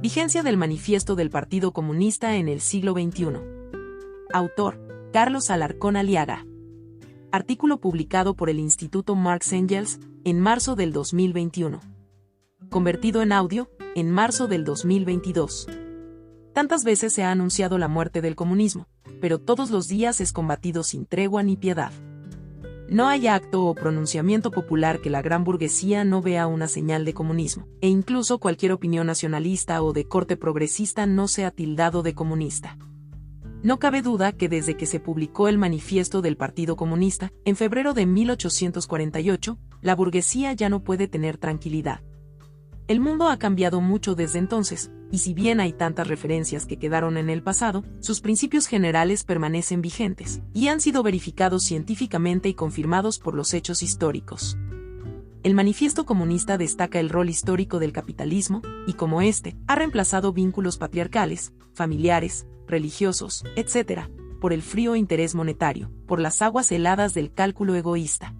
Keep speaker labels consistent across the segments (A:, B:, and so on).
A: Vigencia del Manifiesto del Partido Comunista en el siglo XXI. Autor: Carlos Alarcón Aliaga. Artículo publicado por el Instituto Marx Engels en marzo del 2021. Convertido en audio en marzo del 2022. Tantas veces se ha anunciado la muerte del comunismo, pero todos los días es combatido sin tregua ni piedad. No hay acto o pronunciamiento popular que la gran burguesía no vea una señal de comunismo, e incluso cualquier opinión nacionalista o de corte progresista no sea tildado de comunista. No cabe duda que desde que se publicó el Manifiesto del Partido Comunista, en febrero de 1848, la burguesía ya no puede tener tranquilidad. El mundo ha cambiado mucho desde entonces, y si bien hay tantas referencias que quedaron en el pasado, sus principios generales permanecen vigentes, y han sido verificados científicamente y confirmados por los hechos históricos. El Manifiesto Comunista destaca el rol histórico del capitalismo, y como éste, ha reemplazado vínculos patriarcales, familiares, religiosos, etc., por el frío interés monetario, por las aguas heladas del cálculo egoísta.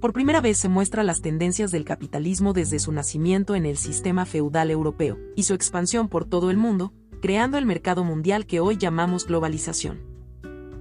A: Por primera vez se muestran las tendencias del capitalismo desde su nacimiento en el sistema feudal europeo, y su expansión por todo el mundo, creando el mercado mundial que hoy llamamos globalización.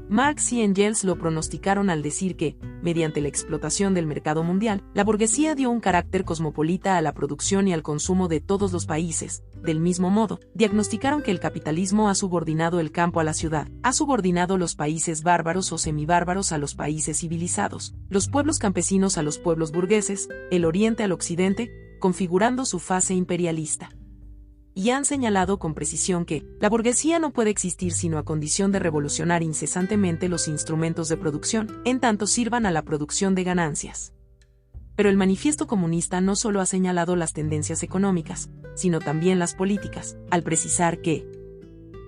A: Marx y Engels lo pronosticaron al decir que, mediante la explotación del mercado mundial, la burguesía dio un carácter cosmopolita a la producción y al consumo de todos los países. Del mismo modo, diagnosticaron que el capitalismo ha subordinado el campo a la ciudad, ha subordinado los países bárbaros o semibárbaros a los países civilizados, los pueblos campesinos a los pueblos burgueses, el oriente al occidente, configurando su fase imperialista. Y han señalado con precisión que la burguesía no puede existir sino a condición de revolucionar incesantemente los instrumentos de producción, en tanto sirvan a la producción de ganancias. Pero el Manifiesto Comunista no solo ha señalado las tendencias económicas, sino también las políticas, al precisar que,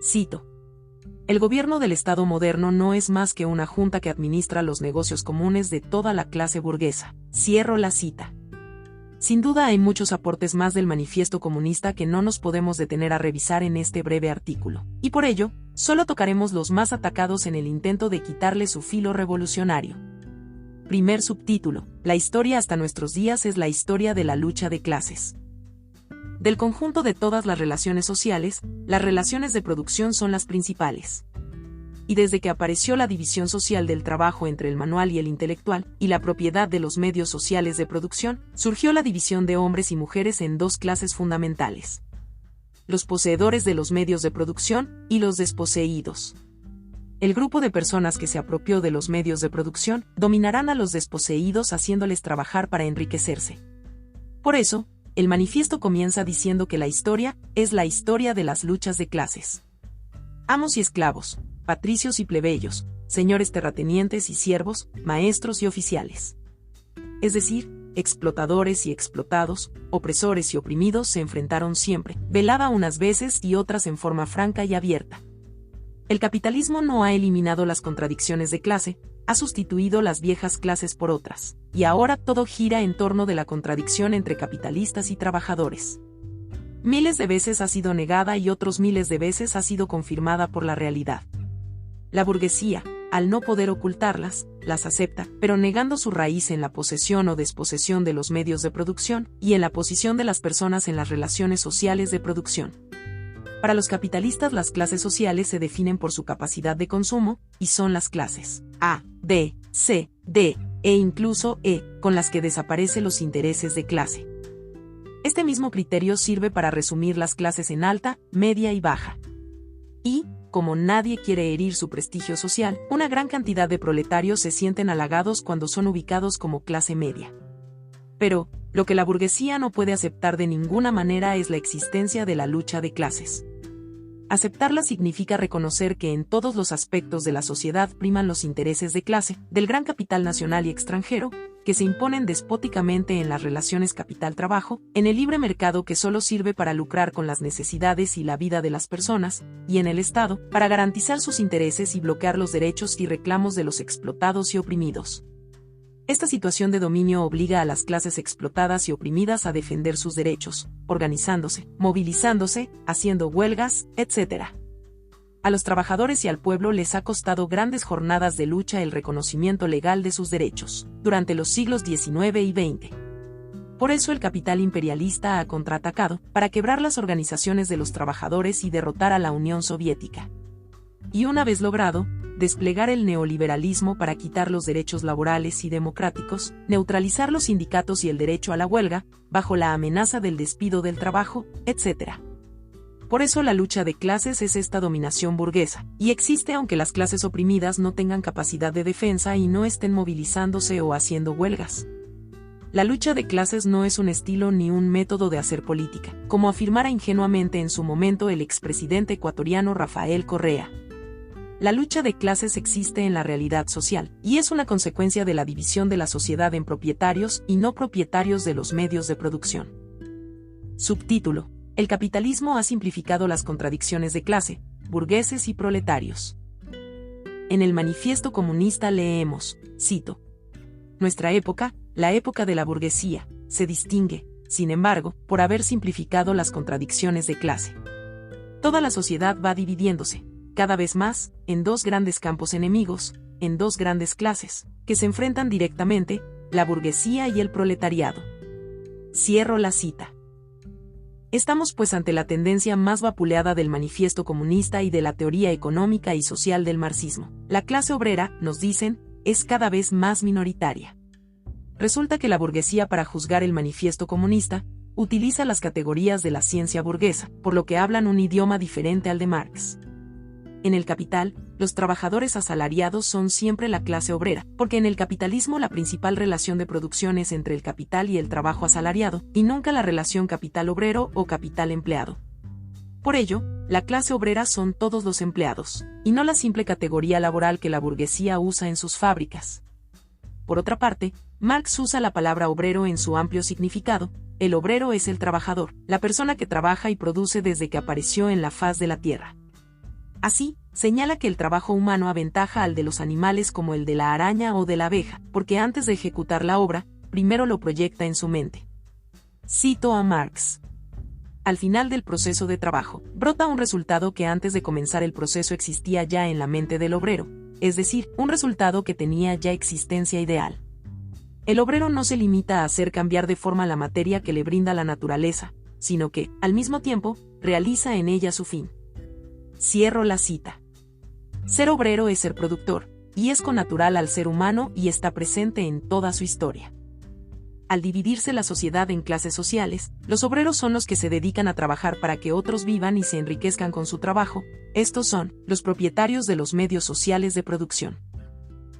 A: cito, el gobierno del Estado moderno no es más que una junta que administra los negocios comunes de toda la clase burguesa. Cierro la cita. Sin duda hay muchos aportes más del Manifiesto Comunista que no nos podemos detener a revisar en este breve artículo, y por ello, solo tocaremos los más atacados en el intento de quitarle su filo revolucionario. Primer subtítulo: La historia hasta nuestros días es la historia de la lucha de clases. Del conjunto de todas las relaciones sociales, las relaciones de producción son las principales. Y desde que apareció la división social del trabajo entre el manual y el intelectual, y la propiedad de los medios sociales de producción, surgió la división de hombres y mujeres en dos clases fundamentales: los poseedores de los medios de producción y los desposeídos. El grupo de personas que se apropió de los medios de producción dominarán a los desposeídos haciéndoles trabajar para enriquecerse. Por eso, el manifiesto comienza diciendo que la historia es la historia de las luchas de clases. Amos y esclavos, patricios y plebeyos, señores terratenientes y siervos, maestros y oficiales. Es decir, explotadores y explotados, opresores y oprimidos se enfrentaron siempre, velada unas veces y otras en forma franca y abierta. El capitalismo no ha eliminado las contradicciones de clase, ha sustituido las viejas clases por otras, y ahora todo gira en torno de la contradicción entre capitalistas y trabajadores. Miles de veces ha sido negada y otros miles de veces ha sido confirmada por la realidad. La burguesía, al no poder ocultarlas, las acepta, pero negando su raíz en la posesión o desposesión de los medios de producción y en la posición de las personas en las relaciones sociales de producción. Para los capitalistas, las clases sociales se definen por su capacidad de consumo, y son las clases A, B, C, D, e incluso E, con las que desaparecen los intereses de clase. Este mismo criterio sirve para resumir las clases en alta, media y baja. Y, como nadie quiere herir su prestigio social, una gran cantidad de proletarios se sienten halagados cuando son ubicados como clase media. Pero, lo que la burguesía no puede aceptar de ninguna manera es la existencia de la lucha de clases. Aceptarla significa reconocer que en todos los aspectos de la sociedad priman los intereses de clase, del gran capital nacional y extranjero, que se imponen despóticamente en las relaciones capital-trabajo, en el libre mercado que solo sirve para lucrar con las necesidades y la vida de las personas, y en el Estado, para garantizar sus intereses y bloquear los derechos y reclamos de los explotados y oprimidos. Esta situación de dominio obliga a las clases explotadas y oprimidas a defender sus derechos, organizándose, movilizándose, haciendo huelgas, etc. A los trabajadores y al pueblo les ha costado grandes jornadas de lucha el reconocimiento legal de sus derechos, durante los siglos XIX y XX. Por eso el capital imperialista ha contraatacado, para quebrar las organizaciones de los trabajadores y derrotar a la Unión Soviética. Y una vez logrado, desplegar el neoliberalismo para quitar los derechos laborales y democráticos, neutralizar los sindicatos y el derecho a la huelga, bajo la amenaza del despido del trabajo, etc. Por eso la lucha de clases es esta dominación burguesa, y existe aunque las clases oprimidas no tengan capacidad de defensa y no estén movilizándose o haciendo huelgas. La lucha de clases no es un estilo ni un método de hacer política, como afirmara ingenuamente en su momento el expresidente ecuatoriano Rafael Correa. La lucha de clases existe en la realidad social, y es una consecuencia de la división de la sociedad en propietarios y no propietarios de los medios de producción. Subtítulo: El capitalismo ha simplificado las contradicciones de clase, burgueses y proletarios. En el Manifiesto Comunista leemos, cito: Nuestra época, la época de la burguesía, se distingue, sin embargo, por haber simplificado las contradicciones de clase. Toda la sociedad va dividiéndose, cada vez más, en dos grandes campos enemigos, en dos grandes clases, que se enfrentan directamente, la burguesía y el proletariado. Cierro la cita. Estamos pues ante la tendencia más vapuleada del Manifiesto Comunista y de la teoría económica y social del marxismo. La clase obrera, nos dicen, es cada vez más minoritaria. Resulta que la burguesía, para juzgar el Manifiesto Comunista, utiliza las categorías de la ciencia burguesa, por lo que hablan un idioma diferente al de Marx. En el capital, los trabajadores asalariados son siempre la clase obrera, porque en el capitalismo la principal relación de producción es entre el capital y el trabajo asalariado, y nunca la relación capital-obrero o capital-empleado. Por ello, la clase obrera son todos los empleados, y no la simple categoría laboral que la burguesía usa en sus fábricas. Por otra parte, Marx usa la palabra obrero en su amplio significado. El obrero es el trabajador, la persona que trabaja y produce desde que apareció en la faz de la tierra. Así, señala que el trabajo humano aventaja al de los animales como el de la araña o de la abeja, porque antes de ejecutar la obra, primero lo proyecta en su mente. Cito a Marx. Al final del proceso de trabajo, brota un resultado que antes de comenzar el proceso existía ya en la mente del obrero, es decir, un resultado que tenía ya existencia ideal. El obrero no se limita a hacer cambiar de forma la materia que le brinda la naturaleza, sino que, al mismo tiempo, realiza en ella su fin. Cierro la cita. Ser obrero es ser productor, y es connatural al ser humano y está presente en toda su historia. Al dividirse la sociedad en clases sociales, los obreros son los que se dedican a trabajar para que otros vivan y se enriquezcan con su trabajo. Estos son los propietarios de los medios sociales de producción.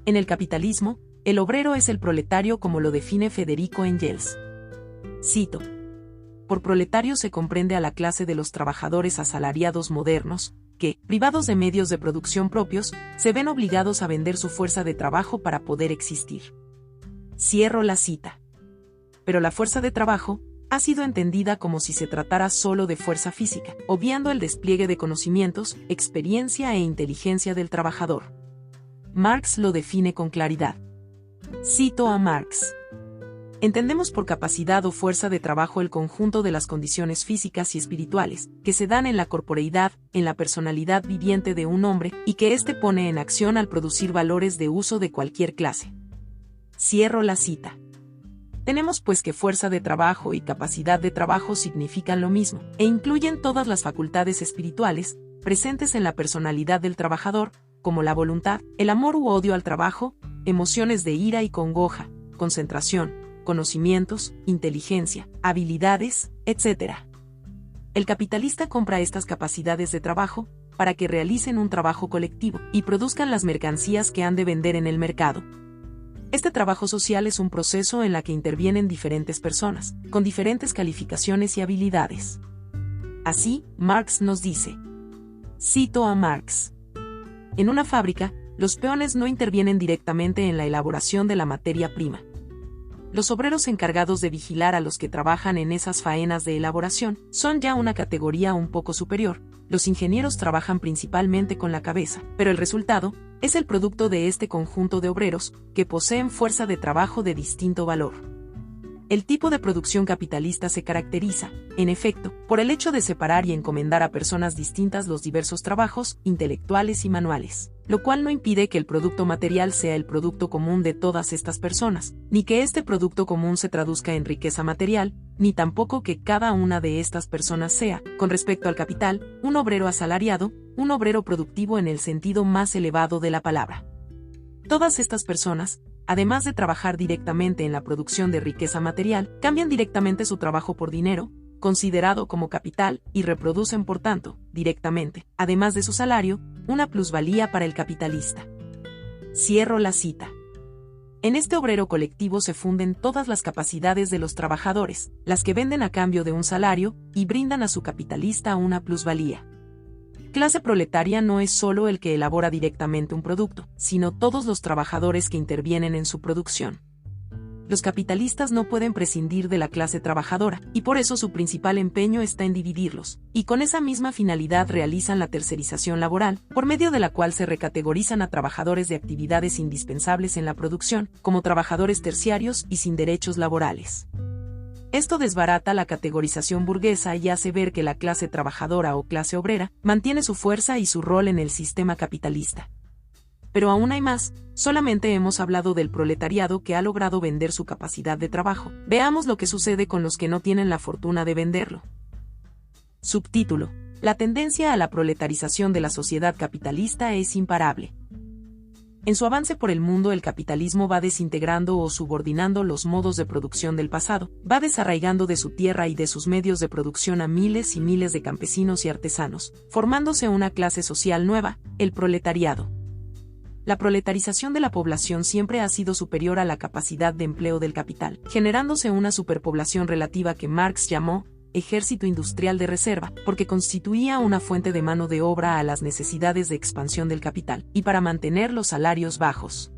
A: En el capitalismo, el obrero es el proletario como lo define Federico Engels. Cito: Por proletario se comprende a la clase de los trabajadores asalariados modernos, que, privados de medios de producción propios, se ven obligados a vender su fuerza de trabajo para poder existir. Cierro la cita. Pero la fuerza de trabajo ha sido entendida como si se tratara solo de fuerza física, obviando el despliegue de conocimientos, experiencia e inteligencia del trabajador. Marx lo define con claridad. Cito a Marx. Entendemos por capacidad o fuerza de trabajo el conjunto de las condiciones físicas y espirituales, que se dan en la corporeidad, en la personalidad viviente de un hombre, y que éste pone en acción al producir valores de uso de cualquier clase. Cierro la cita. Tenemos pues que fuerza de trabajo y capacidad de trabajo significan lo mismo, e incluyen todas las facultades espirituales, presentes en la personalidad del trabajador, como la voluntad, el amor u odio al trabajo, emociones de ira y congoja, concentración, conocimientos, inteligencia, habilidades, etc. El capitalista compra estas capacidades de trabajo, para que realicen un trabajo colectivo, y produzcan las mercancías que han de vender en el mercado. Este trabajo social es un proceso en la que intervienen diferentes personas, con diferentes calificaciones y habilidades. Así, Marx nos dice. Cito a Marx. En una fábrica, los peones no intervienen directamente en la elaboración de la materia prima. Los obreros encargados de vigilar a los que trabajan en esas faenas de elaboración son ya una categoría un poco superior. Los ingenieros trabajan principalmente con la cabeza, pero el resultado es el producto de este conjunto de obreros que poseen fuerza de trabajo de distinto valor. El tipo de producción capitalista se caracteriza, en efecto, por el hecho de separar y encomendar a personas distintas los diversos trabajos intelectuales y manuales. lo cual no impide que el producto material sea el producto común de todas estas personas, ni que este producto común se traduzca en riqueza material, ni tampoco que cada una de estas personas sea, con respecto al capital, un obrero asalariado, un obrero productivo en el sentido más elevado de la palabra. Todas estas personas, además de trabajar directamente en la producción de riqueza material, cambian directamente su trabajo por dinero, considerado como capital, y reproducen por tanto, directamente, además de su salario, una plusvalía para el capitalista. Cierro la cita. En este obrero colectivo se funden todas las capacidades de los trabajadores, las que venden a cambio de un salario, y brindan a su capitalista una plusvalía. Clase proletaria no es solo el que elabora directamente un producto, sino todos los trabajadores que intervienen en su producción. Los capitalistas no pueden prescindir de la clase trabajadora, y por eso su principal empeño está en dividirlos, y con esa misma finalidad realizan la tercerización laboral, por medio de la cual se recategorizan a trabajadores de actividades indispensables en la producción, como trabajadores terciarios y sin derechos laborales. Esto desbarata la categorización burguesa y hace ver que la clase trabajadora o clase obrera mantiene su fuerza y su rol en el sistema capitalista. Pero aún hay más, solamente hemos hablado del proletariado que ha logrado vender su capacidad de trabajo. Veamos lo que sucede con los que no tienen la fortuna de venderlo. Subtítulo: La tendencia a la proletarización de la sociedad capitalista es imparable. En su avance por el mundo, el capitalismo va desintegrando o subordinando los modos de producción del pasado, va desarraigando de su tierra y de sus medios de producción a miles y miles de campesinos y artesanos, formándose una clase social nueva, el proletariado. La proletarización de la población siempre ha sido superior a la capacidad de empleo del capital, generándose una superpoblación relativa que Marx llamó ejército industrial de reserva, porque constituía una fuente de mano de obra a las necesidades de expansión del capital, y para mantener los salarios bajos.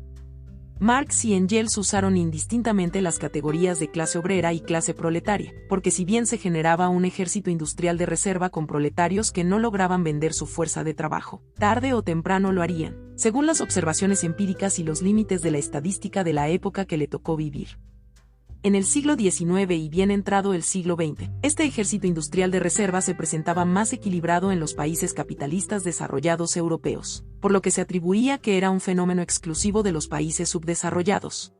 A: Marx y Engels usaron indistintamente las categorías de clase obrera y clase proletaria, porque si bien se generaba un ejército industrial de reserva con proletarios que no lograban vender su fuerza de trabajo, tarde o temprano lo harían, según las observaciones empíricas y los límites de la estadística de la época que le tocó vivir. En el siglo XIX y bien entrado el siglo XX, este ejército industrial de reserva se presentaba más equilibrado en los países capitalistas desarrollados europeos, por lo que se atribuía que era un fenómeno exclusivo de los países subdesarrollados.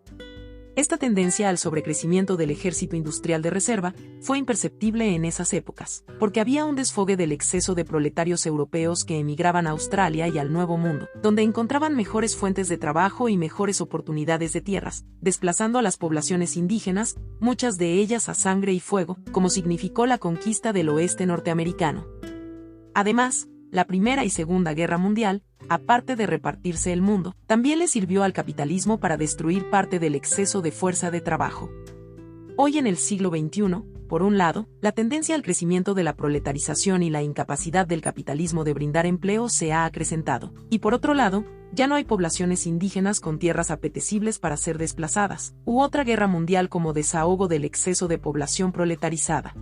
A: Esta tendencia al sobrecrecimiento del ejército industrial de reserva fue imperceptible en esas épocas, porque había un desfogue del exceso de proletarios europeos que emigraban a Australia y al Nuevo Mundo, donde encontraban mejores fuentes de trabajo y mejores oportunidades de tierras, desplazando a las poblaciones indígenas, muchas de ellas a sangre y fuego, como significó la conquista del oeste norteamericano. Además, la Primera y Segunda Guerra Mundial, aparte de repartirse el mundo, también le sirvió al capitalismo para destruir parte del exceso de fuerza de trabajo. Hoy en el siglo XXI, por un lado, la tendencia al crecimiento de la proletarización y la incapacidad del capitalismo de brindar empleo se ha acrecentado, y por otro lado, ya no hay poblaciones indígenas con tierras apetecibles para ser desplazadas, u otra guerra mundial como desahogo del exceso de población proletarizada.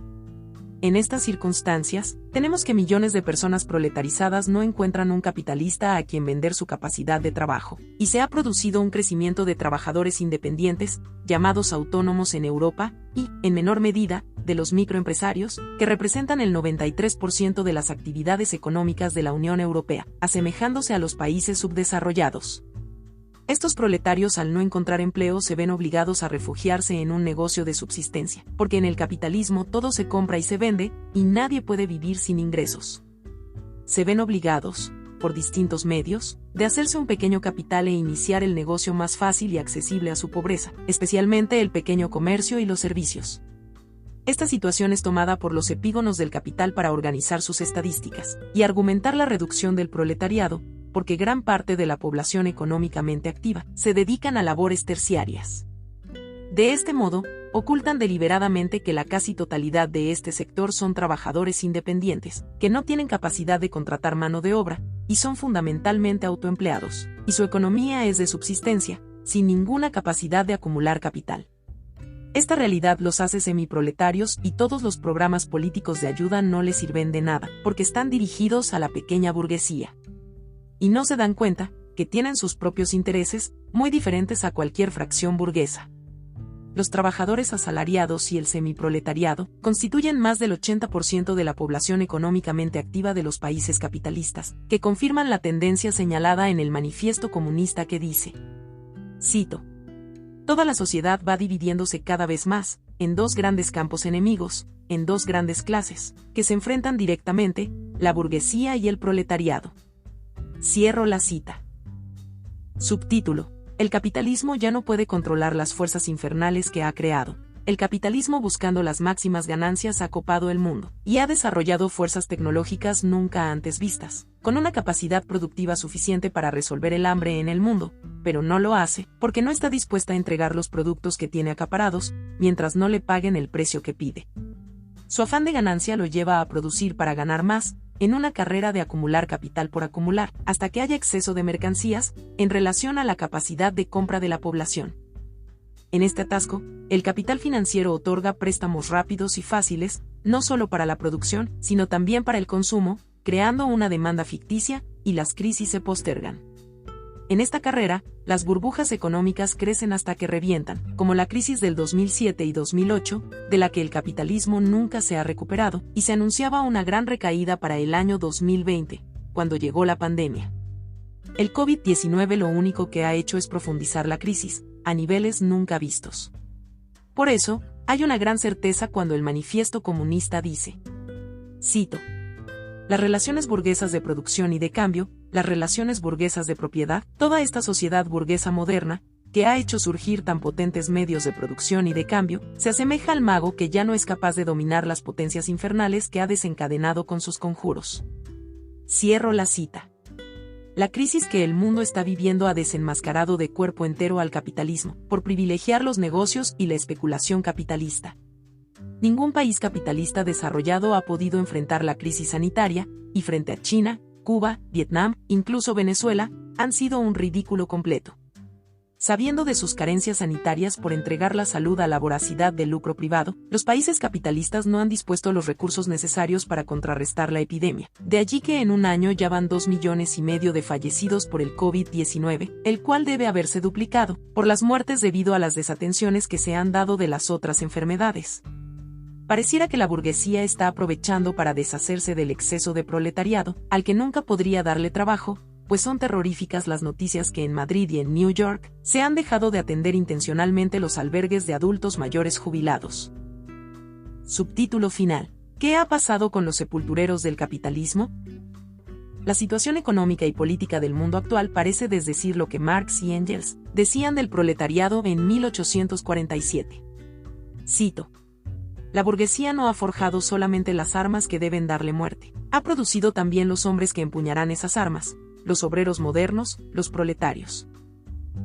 A: En estas circunstancias, tenemos que millones de personas proletarizadas no encuentran un capitalista a quien vender su capacidad de trabajo, y se ha producido un crecimiento de trabajadores independientes, llamados autónomos en Europa, y, en menor medida, de los microempresarios, que representan el 93% de las actividades económicas de la Unión Europea, asemejándose a los países subdesarrollados. Estos proletarios al no encontrar empleo se ven obligados a refugiarse en un negocio de subsistencia, porque en el capitalismo todo se compra y se vende, y nadie puede vivir sin ingresos. Se ven obligados, por distintos medios, de hacerse un pequeño capital e iniciar el negocio más fácil y accesible a su pobreza, especialmente el pequeño comercio y los servicios. Esta situación es tomada por los epígonos del capital para organizar sus estadísticas, y argumentar la reducción del proletariado, porque gran parte de la población económicamente activa se dedican a labores terciarias. De este modo, ocultan deliberadamente que la casi totalidad de este sector son trabajadores independientes, que no tienen capacidad de contratar mano de obra, y son fundamentalmente autoempleados, y su economía es de subsistencia, sin ninguna capacidad de acumular capital. Esta realidad los hace semiproletarios y todos los programas políticos de ayuda no les sirven de nada, porque están dirigidos a la pequeña burguesía. Y no se dan cuenta que tienen sus propios intereses, muy diferentes a cualquier fracción burguesa. los trabajadores asalariados y el semiproletariado constituyen más del 80% de la población económicamente activa de los países capitalistas, que confirman la tendencia señalada en el Manifiesto Comunista que dice, cito, toda la sociedad va dividiéndose cada vez más, en dos grandes campos enemigos, en dos grandes clases, que se enfrentan directamente, la burguesía y el proletariado. Cierro la cita. Subtítulo: el capitalismo ya no puede controlar las fuerzas infernales que ha creado. El capitalismo, buscando las máximas ganancias, ha copado el mundo y ha desarrollado fuerzas tecnológicas nunca antes vistas, con una capacidad productiva suficiente para resolver el hambre en el mundo, pero no lo hace porque no está dispuesta a entregar los productos que tiene acaparados, mientras no le paguen el precio que pide. Su afán de ganancia lo lleva a producir para ganar más, en una carrera de acumular capital por acumular, hasta que haya exceso de mercancías, en relación a la capacidad de compra de la población. En este atasco, el capital financiero otorga préstamos rápidos y fáciles, no solo para la producción, sino también para el consumo, creando una demanda ficticia, y las crisis se postergan. En esta carrera, las burbujas económicas crecen hasta que revientan, como la crisis del 2007 y 2008, de la que el capitalismo nunca se ha recuperado, y se anunciaba una gran recaída para el año 2020, cuando llegó la pandemia. El COVID-19 lo único que ha hecho es profundizar la crisis, a niveles nunca vistos. Por eso, hay una gran certeza cuando el Manifiesto Comunista dice, cito, las relaciones burguesas de producción y de cambio, las relaciones burguesas de propiedad, toda esta sociedad burguesa moderna, que ha hecho surgir tan potentes medios de producción y de cambio, se asemeja al mago que ya no es capaz de dominar las potencias infernales que ha desencadenado con sus conjuros. Cierro la cita. La crisis que el mundo está viviendo ha desenmascarado de cuerpo entero al capitalismo, por privilegiar los negocios y la especulación capitalista. Ningún país capitalista desarrollado ha podido enfrentar la crisis sanitaria, y frente a China, Cuba, Vietnam, incluso Venezuela, han sido un ridículo completo. Sabiendo de sus carencias sanitarias por entregar la salud a la voracidad del lucro privado, los países capitalistas no han dispuesto los recursos necesarios para contrarrestar la epidemia. De allí que en un año ya van 2,5 millones de fallecidos por el COVID-19, el cual debe haberse duplicado por las muertes debido a las desatenciones que se han dado de las otras enfermedades. Pareciera que la burguesía está aprovechando para deshacerse del exceso de proletariado, al que nunca podría darle trabajo, pues son terroríficas las noticias que en Madrid y en New York se han dejado de atender intencionalmente los albergues de adultos mayores jubilados. Subtítulo final: ¿qué ha pasado con los sepultureros del capitalismo? La situación económica y política del mundo actual parece desdecir lo que Marx y Engels decían del proletariado en 1847. Cito: la burguesía no ha forjado solamente las armas que deben darle muerte, ha producido también los hombres que empuñarán esas armas, los obreros modernos, los proletarios.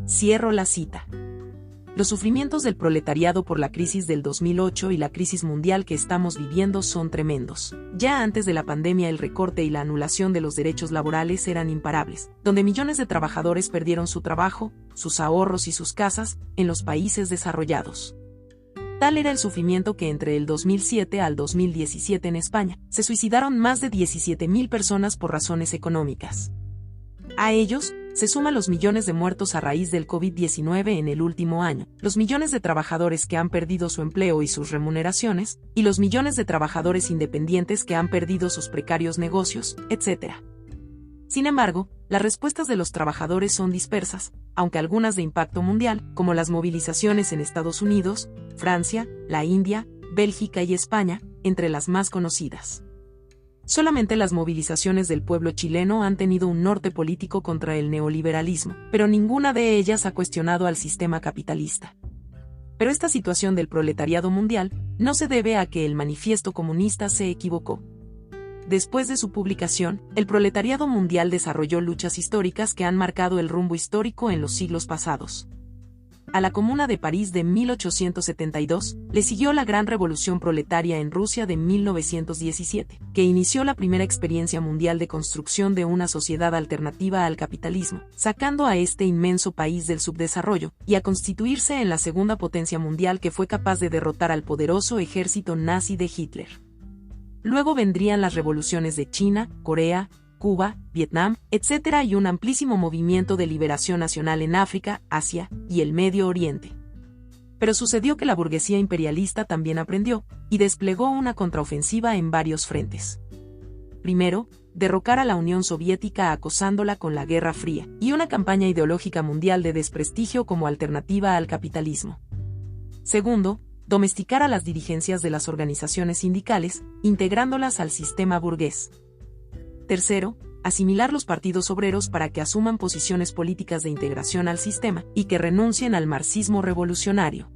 A: Cierro la cita. Los sufrimientos del proletariado por la crisis del 2008 y la crisis mundial que estamos viviendo son tremendos. Ya antes de la pandemia el recorte y la anulación de los derechos laborales eran imparables, donde millones de trabajadores perdieron su trabajo, sus ahorros y sus casas, en los países desarrollados. Tal era el sufrimiento que entre el 2007 al 2017 en España se suicidaron más de 17,000 personas por razones económicas. A ellos se suman los millones de muertos a raíz del COVID-19 en el último año, los millones de trabajadores que han perdido su empleo y sus remuneraciones, y los millones de trabajadores independientes que han perdido sus precarios negocios, etc. Sin embargo, las respuestas de los trabajadores son dispersas, aunque algunas de impacto mundial, como las movilizaciones en Estados Unidos, Francia, la India, Bélgica y España, entre las más conocidas. Solamente las movilizaciones del pueblo chileno han tenido un norte político contra el neoliberalismo, pero ninguna de ellas ha cuestionado al sistema capitalista. Pero esta situación del proletariado mundial no se debe a que el Manifiesto Comunista se equivocó. Después de su publicación, el proletariado mundial desarrolló luchas históricas que han marcado el rumbo histórico en los siglos pasados. A la Comuna de París de 1872 le siguió la Gran Revolución Proletaria en Rusia de 1917, que inició la primera experiencia mundial de construcción de una sociedad alternativa al capitalismo, sacando a este inmenso país del subdesarrollo y a constituirse en la segunda potencia mundial que fue capaz de derrotar al poderoso ejército nazi de Hitler. Luego vendrían las revoluciones de China, Corea, Cuba, Vietnam, etc. y un amplísimo movimiento de liberación nacional en África, Asia y el Medio Oriente. Pero sucedió que la burguesía imperialista también aprendió, y desplegó una contraofensiva en varios frentes. Primero, derrocar a la Unión Soviética acosándola con la Guerra Fría, y una campaña ideológica mundial de desprestigio como alternativa al capitalismo. Segundo, domesticar a las dirigencias de las organizaciones sindicales, integrándolas al sistema burgués. Tercero, asimilar los partidos obreros para que asuman posiciones políticas de integración al sistema y que renuncien al marxismo revolucionario.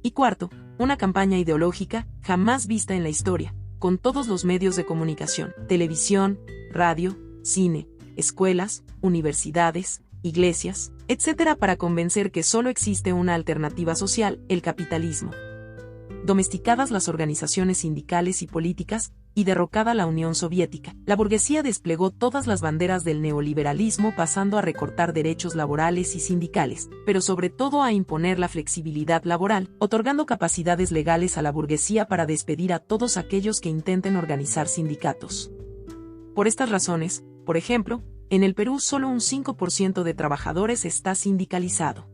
A: Y cuarto, una campaña ideológica jamás vista en la historia, con todos los medios de comunicación, televisión, radio, cine, escuelas, universidades, iglesias, etc. para convencer que solo existe una alternativa social, el capitalismo. Domesticadas las organizaciones sindicales y políticas, y derrocada la Unión Soviética, la burguesía desplegó todas las banderas del neoliberalismo pasando a recortar derechos laborales y sindicales, pero sobre todo a imponer la flexibilidad laboral, otorgando capacidades legales a la burguesía para despedir a todos aquellos que intenten organizar sindicatos. Por estas razones, por ejemplo, en el Perú solo un 5% de trabajadores está sindicalizado.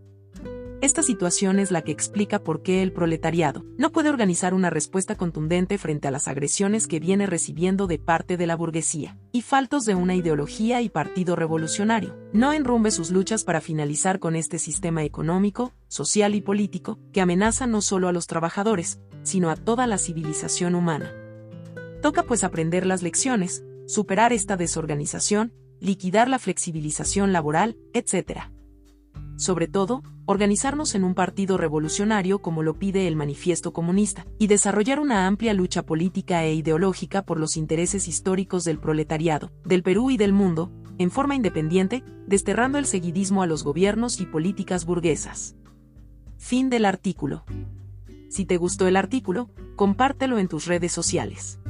A: Esta situación es la que explica por qué el proletariado no puede organizar una respuesta contundente frente a las agresiones que viene recibiendo de parte de la burguesía, y faltos de una ideología y partido revolucionario, no enrumbe sus luchas para finalizar con este sistema económico, social y político, que amenaza no solo a los trabajadores, sino a toda la civilización humana. Toca pues aprender las lecciones, superar esta desorganización, liquidar la flexibilización laboral, etc. Sobre todo, organizarnos en un partido revolucionario como lo pide el Manifiesto Comunista, y desarrollar una amplia lucha política e ideológica por los intereses históricos del proletariado, del Perú y del mundo, en forma independiente, desterrando el seguidismo a los gobiernos y políticas burguesas. Fin del artículo. Si te gustó el artículo, compártelo en tus redes sociales.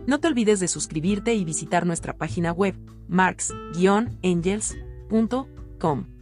A: No te olvides de suscribirte y visitar nuestra página web, marx-engels.com.